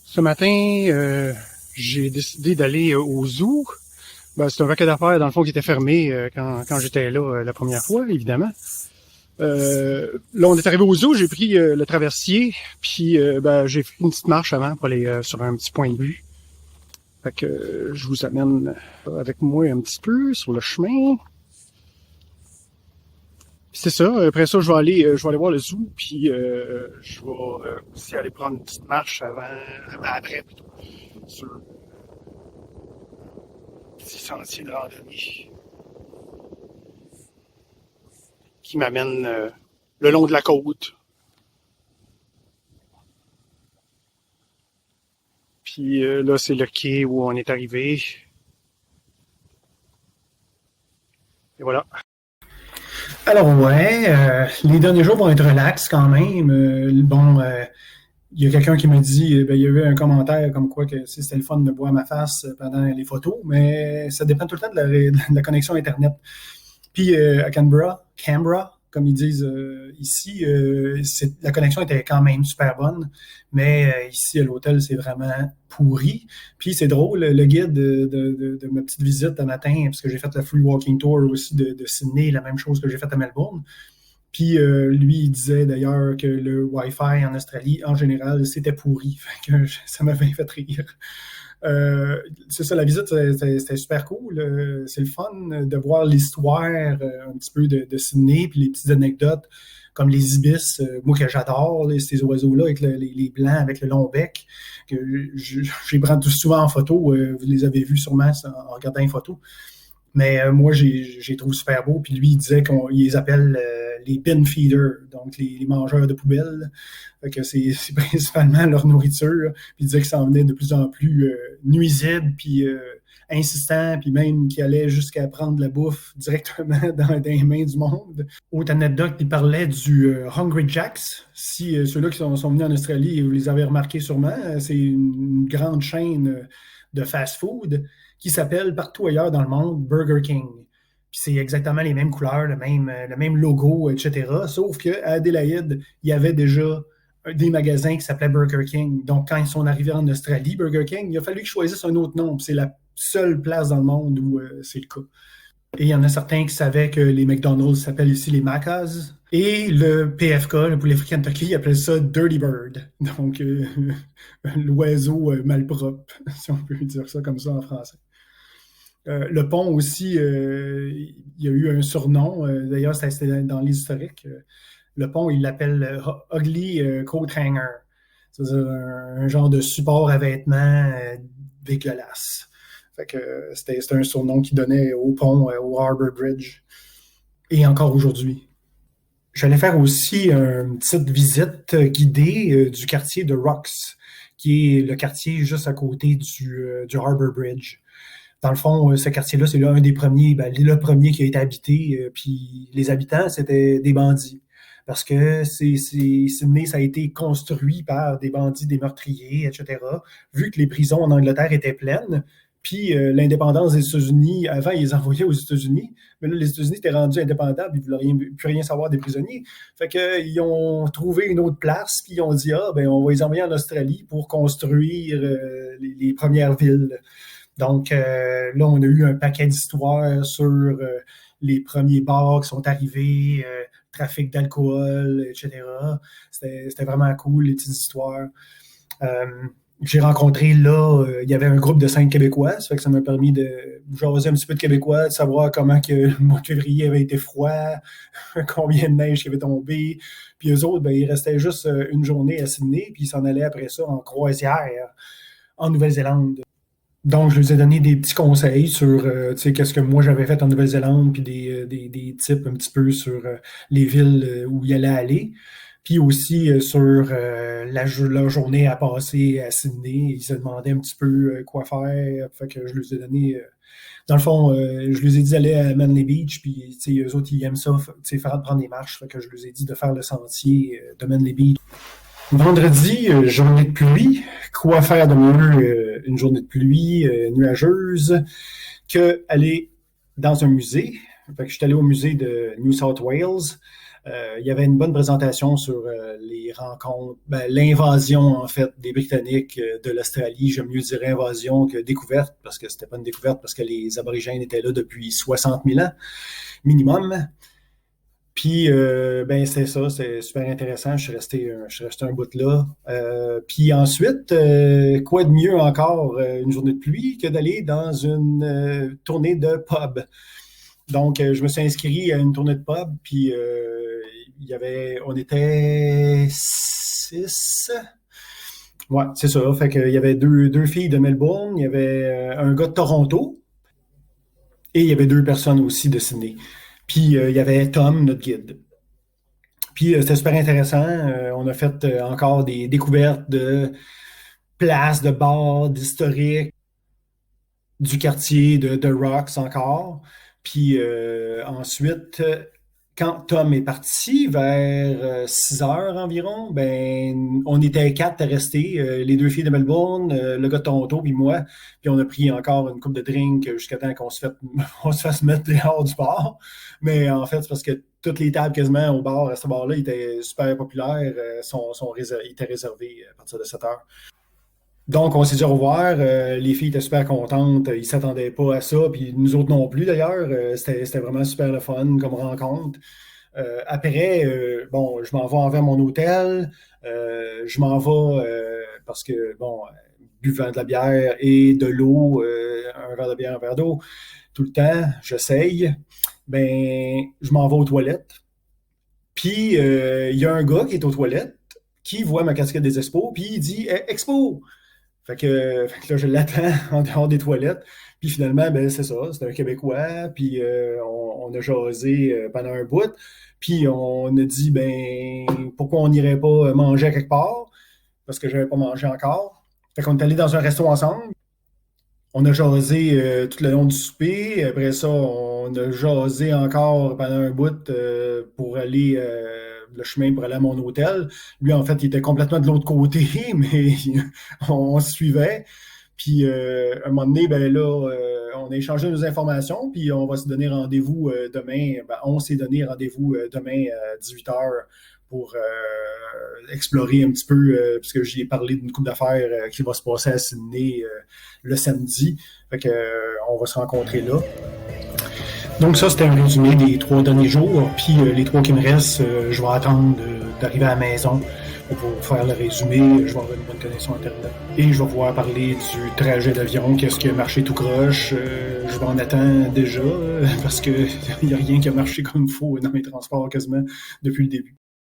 Ce matin, j'ai décidé d'aller au zoo. C'est un paquet d'affaires, dans le fond, qui était fermé quand j'étais là la première fois, évidemment. Là, on est arrivé au zoo, j'ai pris le traversier, puis j'ai fait une petite marche avant pour aller sur un petit point de vue. Fait que je vous amène avec moi un petit peu sur le chemin. Puis c'est ça. Après ça, je vais aller voir le zoo, puis je vais aussi aller prendre une petite marche après plutôt, sur le petit sentier de randonnée qui m'amène le long de la côte. Puis là, c'est le quai où on est arrivé. Et voilà. Alors les derniers jours vont être relax quand même. Il y a quelqu'un qui m'a dit, il y avait un commentaire comme quoi que c'était le fun de voir ma face pendant les photos, mais ça dépend tout le temps de la connexion Internet. Puis à Canberra, comme ils disent ici, la connexion était quand même super bonne, mais ici à l'hôtel, c'est vraiment pourri. Puis c'est drôle, le guide de ma petite visite de matin, parce que j'ai fait le free walking tour aussi de Sydney, la même chose que j'ai fait à Melbourne. Puis lui, il disait d'ailleurs que le Wi-Fi en Australie, en général, c'était pourri. Fait que ça m'avait fait rire. C'est ça, la visite, c'était super cool. C'est le fun de voir l'histoire un petit peu de Sydney, puis les petites anecdotes comme les ibis, moi que j'adore, ces oiseaux-là avec les blancs, avec le long bec, que je les prends tout souvent en photo. Vous les avez vus sûrement en regardant les photos. Mais moi, j'ai trouvé super beau. Puis lui, il disait qu'il les appelle les bin feeders, donc les mangeurs de poubelles. Fait que c'est principalement leur nourriture. Puis il disait que ça en venait de plus en plus nuisible, puis insistant, puis même qu'il allait jusqu'à prendre la bouffe directement dans les mains du monde. Autre anecdote, il parlait du Hungry Jacks. Si ceux-là qui sont venus en Australie, vous les avez remarqués sûrement, c'est une grande chaîne de fast-food qui s'appelle partout ailleurs dans le monde Burger King. Puis c'est exactement les mêmes couleurs, le même logo, etc. Sauf qu'à Adélaïde, il y avait déjà des magasins qui s'appelaient Burger King. Donc, quand ils sont arrivés en Australie, Burger King, il a fallu qu'ils choisissent un autre nom. Puis c'est la seule place dans le monde où c'est le cas. Et il y en a certains qui savaient que les McDonald's s'appellent ici les Macca's. Et le PFK, le poulet frit Kentucky, appelait ça Dirty Bird. Donc, l'oiseau malpropre, si on peut dire ça comme ça en français. Le pont aussi, il y a eu un surnom. D'ailleurs, c'était dans l'historique. Le pont, il l'appelle Ugly Coat Hanger. C'est-à-dire un genre de support à vêtements dégueulasse. Fait que c'était un surnom qu'il donnait au pont, au Harbour Bridge. Et encore aujourd'hui. J'allais faire aussi une petite visite guidée du quartier de Rocks, qui est le quartier juste à côté du Harbour Bridge. Dans le fond, ce quartier-là, c'est un des premiers, le premier qui a été habité. Puis les habitants, c'était des bandits. Parce que Sydney, ça a été construit par des bandits, des meurtriers, etc. Vu que les prisons en Angleterre étaient pleines, puis l'indépendance des États-Unis, avant, ils les envoyaient aux États-Unis. Mais là, les États-Unis étaient rendus indépendants, puis ils ne voulaient plus rien savoir des prisonniers. Fait qu'ils ont trouvé une autre place, puis ils ont dit, on va les envoyer en Australie pour construire les premières villes. Donc là, on a eu un paquet d'histoires sur les premiers bars qui sont arrivés, trafic d'alcool, etc. C'était vraiment cool, les petites histoires. J'ai rencontré là, il y avait un groupe de 5 Québécois, ça fait que ça m'a permis de jaser un petit peu de Québécois, de savoir comment que le mois de février avait été froid, combien de neige qui avait tombé. Puis eux autres, ils restaient juste une journée à Sydney, puis ils s'en allaient après ça en croisière en Nouvelle-Zélande. Donc, je lui ai donné des petits conseils sur qu'est-ce que moi j'avais fait en Nouvelle-Zélande, puis des tips un petit peu sur les villes où il allait aller. Puis aussi sur leur journée à passer à Sydney. Ils se demandaient un petit peu quoi faire. Fait que je lui ai donné... dans le fond, je lui ai dit d'aller à Manly Beach, puis eux autres, ils aiment ça, faire prendre des marches. Fait que je lui ai dit de faire le sentier de Manly Beach. Vendredi, journée de pluie. Quoi faire de mieux une journée de pluie nuageuse que aller dans un musée? Fait que je suis allé au musée de New South Wales. Il y avait une bonne présentation sur les rencontres, l'invasion en fait des Britanniques de l'Australie. J'aime mieux dire invasion que découverte, parce que c'était pas une découverte, parce que les Aborigènes étaient là depuis 60 000 ans minimum. Puis, c'est ça, c'est super intéressant. Je suis resté un bout là. Puis ensuite, quoi de mieux encore, une journée de pluie, que d'aller dans une tournée de pub. Donc, je me suis inscrit à une tournée de pub, puis on était 6. Ouais, c'est ça. Fait qu'il y avait deux filles de Melbourne, il y avait un gars de Toronto, et il y avait 2 personnes aussi de Sydney. Puis il y avait Tom, notre guide. Puis c'était super intéressant. On a fait encore des découvertes de places, de bars, d'historiques, du quartier de Rocks encore. Puis ensuite, quand Tom est parti, vers 6 heures environ, on était 4 à rester, les 2 filles de Melbourne, le gars de Toronto, puis moi. Puis on a pris encore une coupe de drink jusqu'à temps qu'on se fasse mettre dehors du bar. Mais en fait, c'est parce que toutes les tables quasiment au bar, à ce bar-là, étaient super populaires, étaient réservées à partir de 7 heures. Donc, on s'est dit au revoir. Les filles étaient super contentes. Ils ne s'attendaient pas à ça. Puis nous autres non plus, d'ailleurs. C'était vraiment super le fun comme rencontre. Après, je m'en vais envers mon hôtel. Je m'en vais parce que, buvant de la bière et de l'eau, un verre de bière, un verre d'eau, tout le temps, j'essaye. Je m'en vais aux toilettes. Puis, il y a un gars qui est aux toilettes qui voit ma casquette des expos, puis il dit Expo! Fait que là, je l'attends en dehors des toilettes. Puis finalement, c'est ça, c'est un Québécois. Puis on a jasé pendant un bout. Puis on a dit, pourquoi on n'irait pas manger à quelque part? Parce que je n'avais pas mangé encore. Fait qu'on est allé dans un resto ensemble. On a jasé tout le long du souper. Après ça, on a jasé encore pendant un bout pour aller le chemin pour aller à mon hôtel. Lui, en fait, il était complètement de l'autre côté, mais on se suivait. Puis, à un moment donné, on a échangé nos informations, puis on va se donner rendez-vous demain. On s'est donné rendez-vous demain à 18h pour explorer un petit peu, puisque j'y ai parlé d'une couple d'affaires qui va se passer à Sydney le samedi. Fait que, on va se rencontrer là. Donc ça, c'était un résumé des 3 derniers jours. Puis les 3 qui me restent, je vais attendre d'arriver à la maison pour faire le résumé. Je vais avoir une bonne connexion Internet. Et je vais pouvoir parler du trajet d'avion, qu'est-ce qui a marché tout croche. Je m'en attends déjà, parce qu'il n'y a rien qui a marché comme il faut dans mes transports quasiment depuis le début.